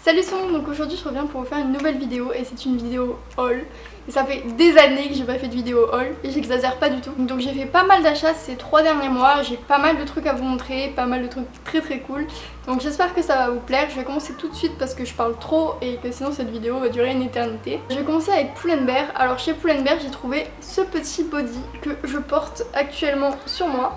Salut tout le monde, donc aujourd'hui je reviens pour vous faire une nouvelle vidéo et c'est une vidéo haul. Et ça fait des années que j'ai pas fait de vidéo haul et j'exagère pas du tout. Donc j'ai fait pas mal d'achats ces 3 derniers mois, j'ai pas mal de trucs à vous montrer, pas mal de trucs très cool. Donc j'espère que ça va vous plaire. Je vais commencer tout de suite parce que je parle trop et que sinon cette vidéo va durer une éternité. Je vais commencer avec Pull&Bear. Alors chez Pull&Bear j'ai trouvé ce petit body que je porte actuellement sur moi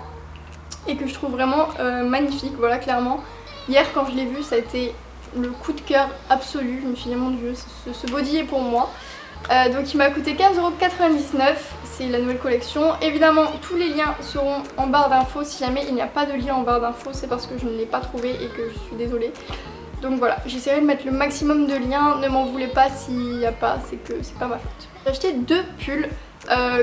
et que je trouve vraiment magnifique, voilà clairement. Hier quand je l'ai vu ça a été le coup de cœur absolu, je me suis dit mon dieu ce body est pour moi. Donc il m'a coûté 15,99€, c'est la nouvelle collection. Évidemment tous les liens seront en barre d'infos, si jamais il n'y a pas de lien en barre d'infos c'est parce que je ne l'ai pas trouvé et que je suis désolée. Donc voilà, j'essaierai de mettre le maximum de liens, ne m'en voulez pas s'il n'y a pas, c'est que c'est pas ma faute. J'ai acheté 2 pulls,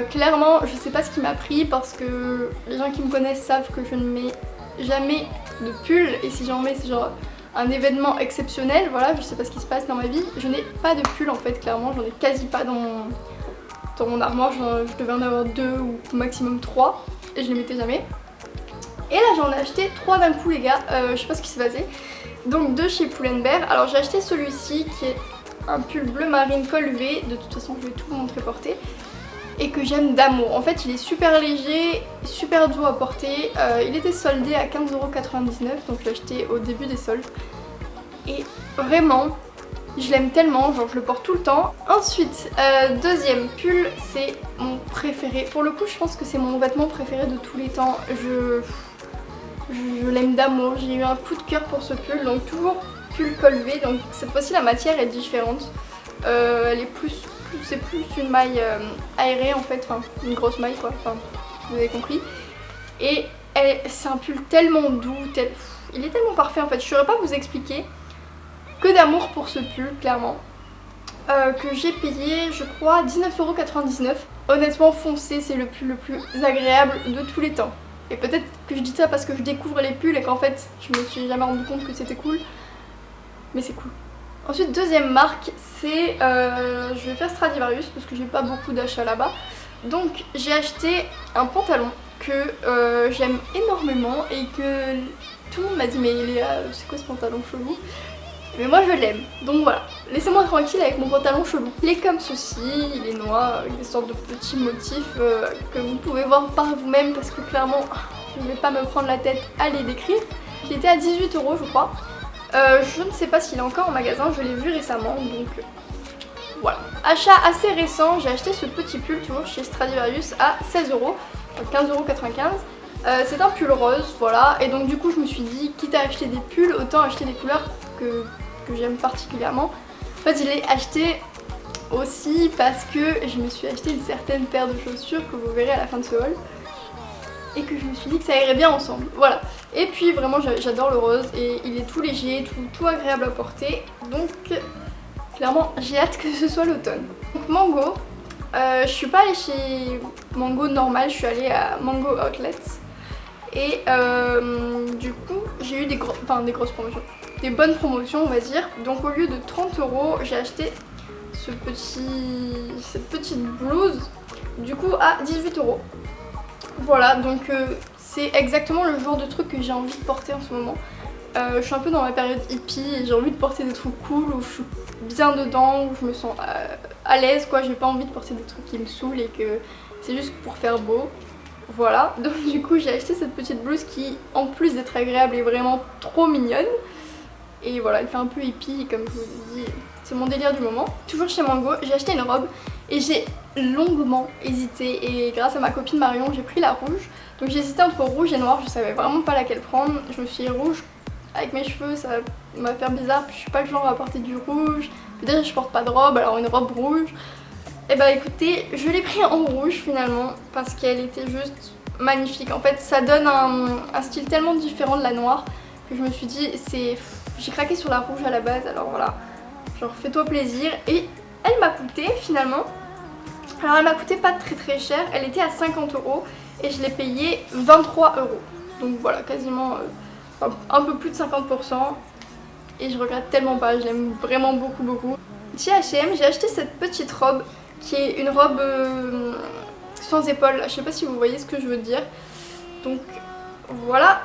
clairement je sais pas ce qui m'a pris parce que les gens qui me connaissent savent que je ne mets jamais de pull et si j'en mets c'est genre un événement exceptionnel, voilà, je sais pas ce qui se passe dans ma vie. Je n'ai pas de pull en fait, clairement, j'en ai quasi pas dans mon armoire, je devais en avoir 2 ou maximum 3 et je les mettais jamais. Et là j'en ai acheté 3 d'un coup les gars, je sais pas ce qui s'est passé. Donc 2 chez Pull&Bear, alors j'ai acheté celui-ci qui est un pull bleu marine col V, de toute façon je vais tout vous montrer porter. Et que j'aime d'amour. En fait il est super léger, super doux à porter, il était soldé à 15,99€, donc je l'ai acheté au début des soldes. Et vraiment, je l'aime tellement, genre je le porte tout le temps. Ensuite, deuxième pull, c'est mon préféré. Pour le coup je pense que c'est mon vêtement préféré de tous les temps. Je l'aime d'amour, j'ai eu un coup de cœur pour ce pull, donc toujours pull col V, donc cette fois-ci la matière est différente. Elle est c'est plus une maille aérée en fait, enfin une grosse maille quoi, enfin vous avez compris. Et c'est un pull tellement doux, il est tellement parfait en fait, je saurais pas vous expliquer. Que d'amour pour ce pull clairement. Que j'ai payé je crois 19,99€. Honnêtement foncé c'est le pull le plus agréable de tous les temps. Et peut-être que je dis ça parce que je découvre les pulls et qu'en fait je me suis jamais rendu compte que c'était cool. Mais c'est cool. Ensuite deuxième marque c'est, je vais faire Stradivarius parce que j'ai pas beaucoup d'achats là-bas. Donc j'ai acheté un pantalon que j'aime énormément et que tout le monde m'a dit mais Léa c'est quoi ce pantalon chelou? Mais moi je l'aime, donc voilà, laissez-moi tranquille avec mon pantalon chelou. Il est comme ceci, il est noir avec des sortes de petits motifs que vous pouvez voir par vous-même parce que clairement je ne vais pas me prendre la tête à les décrire. Il était à 18€ je crois. Je ne sais pas s'il est encore en magasin, je l'ai vu récemment donc voilà. Achat assez récent, j'ai acheté ce petit pull toujours chez Stradivarius à 16€, donc 15,95€. C'est un pull rose, voilà, et donc du coup je me suis dit, quitte à acheter des pulls, autant acheter des couleurs que j'aime particulièrement. En fait je l'ai acheté aussi parce que je me suis acheté une certaine paire de chaussures que vous verrez à la fin de ce haul. Et que je me suis dit que ça irait bien ensemble, voilà. Et puis vraiment j'adore le rose et il est tout léger, tout agréable à porter. Donc clairement j'ai hâte que ce soit l'automne. Donc Mango, je suis pas allée chez Mango normal, je suis allée à Mango Outlets. Et du coup j'ai eu des grosses promotions, des bonnes promotions on va dire. Donc au lieu de 30€, j'ai acheté cette petite blouse du coup à 18€. Voilà, donc c'est exactement le genre de truc que j'ai envie de porter en ce moment. Je suis un peu dans ma période hippie et j'ai envie de porter des trucs cool où je suis bien dedans, où je me sens à l'aise quoi. J'ai pas envie de porter des trucs qui me saoulent et que c'est juste pour faire beau. Voilà, donc du coup j'ai acheté cette petite blouse qui en plus d'être agréable est vraiment trop mignonne. Et voilà, elle fait un peu hippie comme je vous l'ai dit, c'est mon délire du moment. Toujours chez Mango, j'ai acheté une robe et j'ai longuement hésité et grâce à ma copine Marion j'ai pris la rouge. Donc j'ai hésité entre rouge et noir, je savais vraiment pas laquelle prendre. Je me suis dit rouge avec mes cheveux ça va faire bizarre, puis je suis pas le genre à porter du rouge. Déjà je porte pas de robe, alors une robe rouge. Et bah écoutez, je l'ai pris en rouge finalement parce qu'elle était juste magnifique. En fait ça donne un style tellement différent de la noire que je me suis dit j'ai craqué sur la rouge à la base, alors voilà, genre fais-toi plaisir. Et elle m'a coûté finalement, alors elle m'a coûté pas très cher, elle était à 50€ et je l'ai payé 23€. Donc voilà, quasiment un peu plus de 50% et je regrette tellement pas, je l'aime vraiment beaucoup. Chez H&M j'ai acheté cette petite robe qui est une robe sans épaules, je sais pas si vous voyez ce que je veux dire. Donc voilà,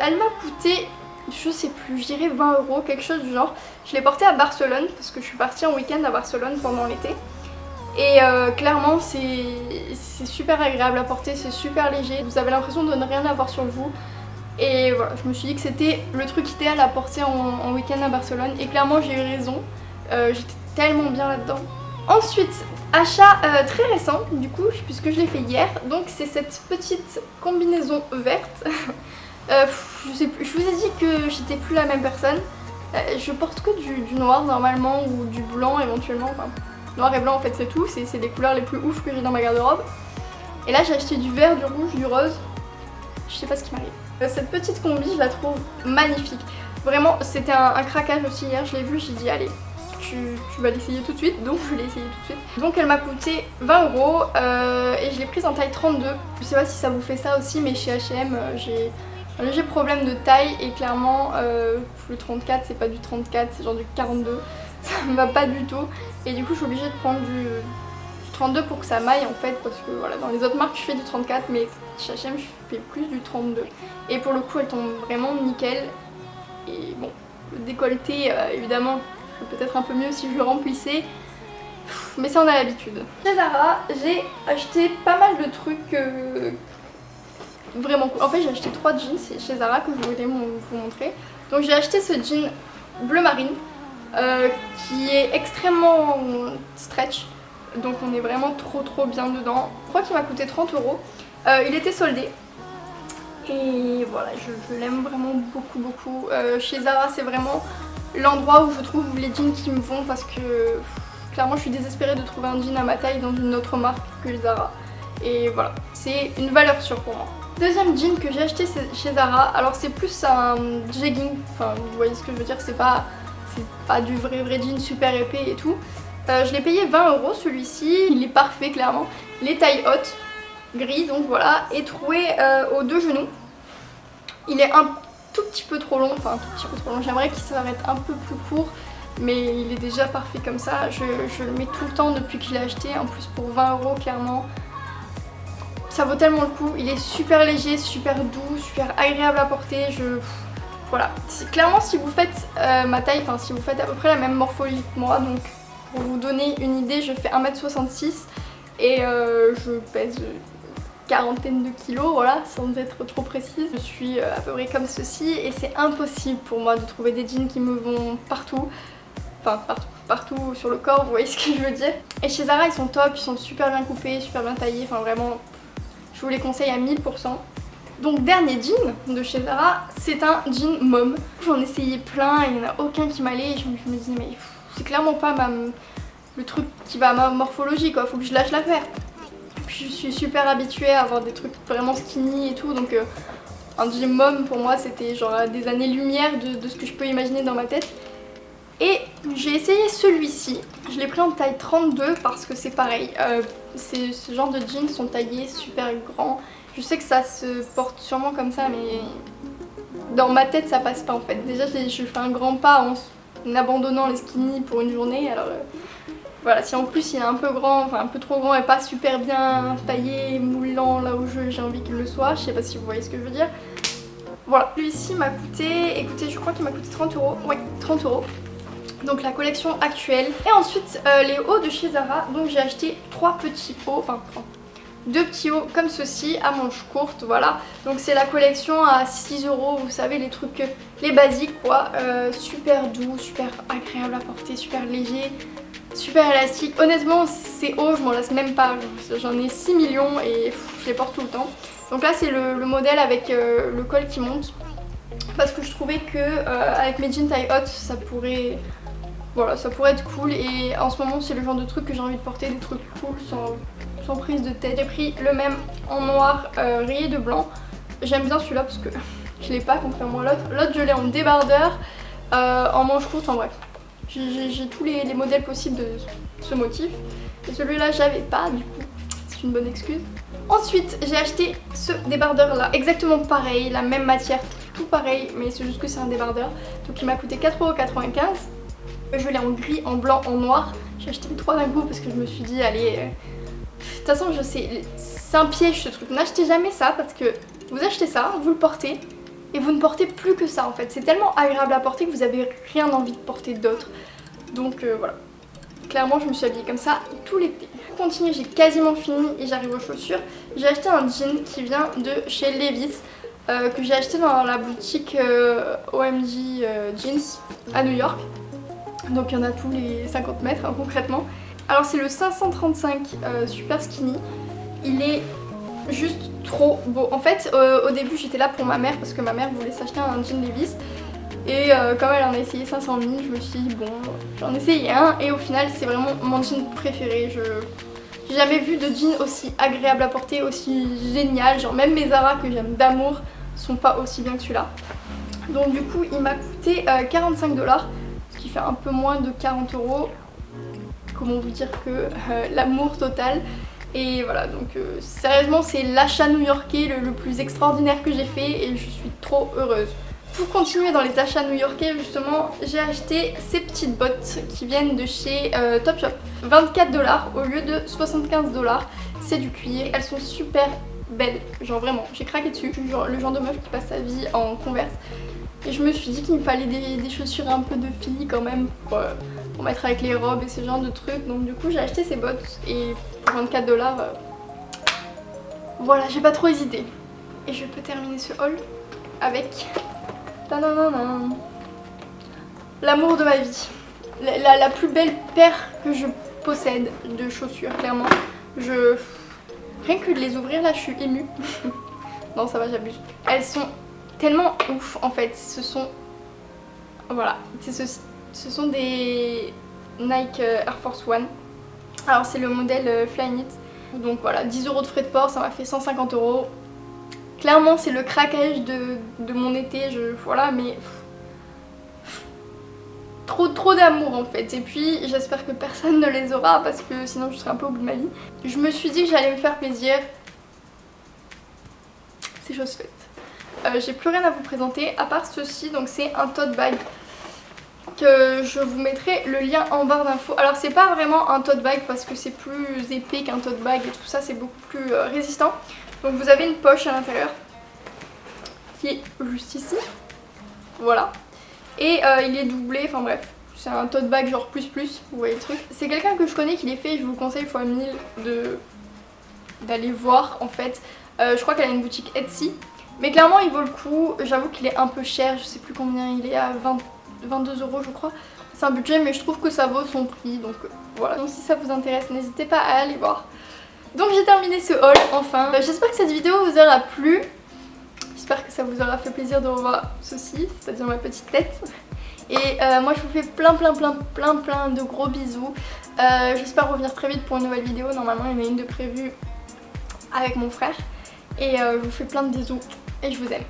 elle m'a coûté je sais plus, je dirais 20 €, quelque chose du genre. Je l'ai porté à Barcelone parce que je suis partie en week-end à Barcelone pendant l'été. Et clairement c'est super agréable à porter, c'est super léger, vous avez l'impression de ne rien avoir sur vous. Et voilà, je me suis dit que c'était le truc idéal à porter en week-end à Barcelone. Et clairement j'ai eu raison, j'étais tellement bien là-dedans. Ensuite, achat très récent du coup, puisque je l'ai fait hier. Donc c'est cette petite combinaison verte. Je sais plus, je vous ai dit que j'étais plus la même personne. Je porte que du noir normalement ou du blanc éventuellement. Enfin, noir et blanc en fait c'est tout, c'est les couleurs les plus ouf que j'ai dans ma garde-robe. Et là j'ai acheté du vert, du rouge, du rose. Je sais pas ce qui m'arrive. Cette petite combi je la trouve magnifique. Vraiment c'était un craquage aussi hier, je l'ai vu, j'ai dit allez tu vas l'essayer tout de suite. Donc je l'ai essayé tout de suite. Donc elle m'a coûté 20 € et je l'ai prise en taille 32. Je sais pas si ça vous fait ça aussi mais chez H&M j'ai un léger problème de taille et clairement le 34 c'est pas du 34, c'est genre du 42. Ça me va pas du tout et du coup je suis obligée de prendre du 32 pour que ça m'aille en fait, parce que voilà, dans les autres marques je fais du 34 mais chez H&M je fais plus du 32 et pour le coup elle tombe vraiment nickel. Et bon, le décolleté évidemment peut-être un peu mieux si je le remplissais, mais ça on a l'habitude. Chez Zara j'ai acheté pas mal de trucs vraiment cool. En fait j'ai acheté 3 jeans chez Zara que je voulais vous montrer. Donc j'ai acheté ce jean bleu marine qui est extrêmement stretch, donc on est vraiment trop bien dedans. Je crois qu'il m'a coûté 30 €. Il était soldé et voilà, je l'aime vraiment beaucoup. Chez Zara c'est vraiment l'endroit où je trouve les jeans qui me vont, parce que clairement je suis désespérée de trouver un jean à ma taille dans une autre marque que Zara. Et voilà, c'est une valeur sûre pour moi. Deuxième jean que j'ai acheté chez Zara, alors c'est plus un jegging, enfin vous voyez ce que je veux dire, c'est pas du vrai jean super épais et tout. Je l'ai payé 20 € celui-ci, il est parfait clairement. Il est taille haute, gris donc voilà, et troué aux 2 genoux. Il est un tout petit peu trop long, enfin un tout petit peu trop long, j'aimerais qu'il s'arrête un peu plus court. Mais il est déjà parfait comme ça, je le mets tout le temps depuis que je l'ai acheté, en plus pour 20 € clairement. Ça vaut tellement le coup, il est super léger, super doux, super agréable à porter. Voilà, clairement si vous faites ma taille, enfin si vous faites à peu près la même morphologie que moi, donc pour vous donner une idée, je fais 1m66 et je pèse quarantaine de kilos, voilà, sans être trop précise. Je suis à peu près comme ceci et c'est impossible pour moi de trouver des jeans qui me vont partout. Enfin partout sur le corps, vous voyez ce que je veux dire. Et chez Zara ils sont top, ils sont super bien coupés, super bien taillés, enfin vraiment je vous les conseille à 1000%. Donc dernier jean de chez Zara, c'est un jean mom. J'en ai essayé plein et il n'y en a aucun qui m'allait. Je me dis mais c'est clairement pas le truc qui va à ma morphologie quoi, faut que je lâche l'affaire. Puis je suis super habituée à avoir des trucs vraiment skinny et tout, donc un jean mom pour moi c'était genre des années-lumière de ce que je peux imaginer dans ma tête. Et j'ai essayé celui-ci, je l'ai pris en taille 32 parce que c'est pareil, ce genre de jeans sont taillés super grands. Je sais que ça se porte sûrement comme ça mais dans ma tête ça passe pas en fait. Déjà je fais un grand pas en abandonnant les skinny pour une journée, alors voilà, si en plus il est un peu grand, enfin un peu trop grand et pas super bien taillé, moulant là où j'ai envie qu'il le soit, je sais pas si vous voyez ce que je veux dire. Voilà, celui-ci m'a coûté, écoutez je crois qu'il m'a coûté 30 €, ouais 30 €. Donc la collection actuelle. Et ensuite les hauts de chez Zara, donc j'ai acheté 3 petits hauts, enfin 2 petits hauts comme ceci à manches courtes, voilà. Donc c'est la collection à 6 €, vous savez les trucs, les basiques quoi, super doux, super agréable à porter, super léger, super élastique. Honnêtement ces hauts je m'en lasse même pas, j'en ai 6 millions et je les porte tout le temps. Donc là c'est le modèle avec le col qui monte, parce que je trouvais que avec mes jeans taille haute ça pourrait... Voilà, ça pourrait être cool et en ce moment c'est le genre de truc que j'ai envie de porter, des trucs cool sans prise de tête. J'ai pris le même en noir rayé de blanc. J'aime bien celui-là parce que je l'ai pas contrairement à l'autre. L'autre je l'ai en débardeur, en manche courte, en bref. J'ai tous les modèles possibles de ce motif. Et celui-là j'avais pas, du coup c'est une bonne excuse. Ensuite j'ai acheté ce débardeur là, exactement pareil, la même matière, tout pareil, mais c'est juste que c'est un débardeur. Donc il m'a coûté 4,95 €. Je l'ai en gris, en blanc, en noir. J'ai acheté les 3 d'un coup parce que je me suis dit allez, de toute façon je sais, c'est un piège ce truc. N'achetez jamais ça parce que vous achetez ça, vous le portez et vous ne portez plus que ça en fait. C'est tellement agréable à porter que vous avez rien envie de porter d'autre. Donc voilà. Clairement je me suis habillée comme ça tout l'été. Pour continuer, j'ai quasiment fini et j'arrive aux chaussures. J'ai acheté un jean qui vient de chez Levi's que j'ai acheté dans la boutique OMG Jeans à New York. Donc il y en a tous les 50 mètres hein, concrètement. Alors c'est le 535 super skinny. Il est juste trop beau. En fait au début j'étais là pour ma mère parce que ma mère voulait s'acheter un jean Levi's. Et comme elle en a essayé 500 000, je me suis dit bon, j'en ai essayé un et au final c'est vraiment mon jean préféré. J'ai jamais vu de jean aussi agréable à porter, aussi génial. Genre même mes Zara que j'aime d'amour sont pas aussi bien que celui-là. Donc du coup il m'a coûté 45 $, ce qui fait un peu moins de 40 €. Comment vous dire que l'amour total. Et voilà, donc sérieusement c'est l'achat new-yorkais le plus extraordinaire que j'ai fait et je suis trop heureuse. Pour continuer dans les achats new-yorkais justement, j'ai acheté ces petites bottes qui viennent de chez Topshop. 24 $ au lieu de 75 $. C'est du cuir, elles sont super belles, genre vraiment, j'ai craqué dessus. Je suis le genre de meuf qui passe sa vie en Converse. Et je me suis dit qu'il me fallait des chaussures un peu de fille quand même pour mettre avec les robes et ce genre de trucs. Donc du coup j'ai acheté ces bottes et pour 24 $, voilà, j'ai pas trop hésité. Et je peux terminer ce haul avec l'amour de ma vie. La plus belle paire que je possède de chaussures, clairement. Rien que de les ouvrir là, je suis émue. Non, ça va, j'abuse. Elles sont tellement ouf en fait. Ce sont... Voilà, ce sont des Nike Air Force One. Alors c'est le modèle Flyknit. Donc voilà, 10 € de frais de port, ça m'a fait 150 €. Clairement c'est le craquage de mon été, voilà, mais trop d'amour en fait. Et puis j'espère que personne ne les aura parce que sinon je serai un peu au bout de ma vie. Je me suis dit que j'allais me faire plaisir. C'est chose faite. J'ai plus rien à vous présenter à part ceci, donc c'est un tote bag que je vous mettrai le lien en barre d'infos. Alors c'est pas vraiment un tote bag parce que c'est plus épais qu'un tote bag et tout ça, c'est beaucoup plus résistant. Donc vous avez une poche à l'intérieur qui est juste ici, voilà. Et il est doublé, enfin bref, c'est un tote bag genre plus, vous voyez le truc. C'est quelqu'un que je connais qui les fait et je vous conseille fois 1000 d'aller voir en fait. Je crois qu'elle a une boutique Etsy, mais clairement il vaut le coup. J'avoue qu'il est un peu cher, je sais plus combien il est, à 22 € je crois. C'est un budget mais je trouve que ça vaut son prix, donc voilà. Donc si ça vous intéresse, n'hésitez pas à aller voir. Donc j'ai terminé ce haul enfin. J'espère que cette vidéo vous aura plu. J'espère que ça vous aura fait plaisir de revoir ceci, c'est-à-dire ma petite tête. Et moi je vous fais plein de gros bisous. J'espère revenir très vite pour une nouvelle vidéo. Normalement il y en a une de prévue avec mon frère. Et je vous fais plein de bisous et je vous aime.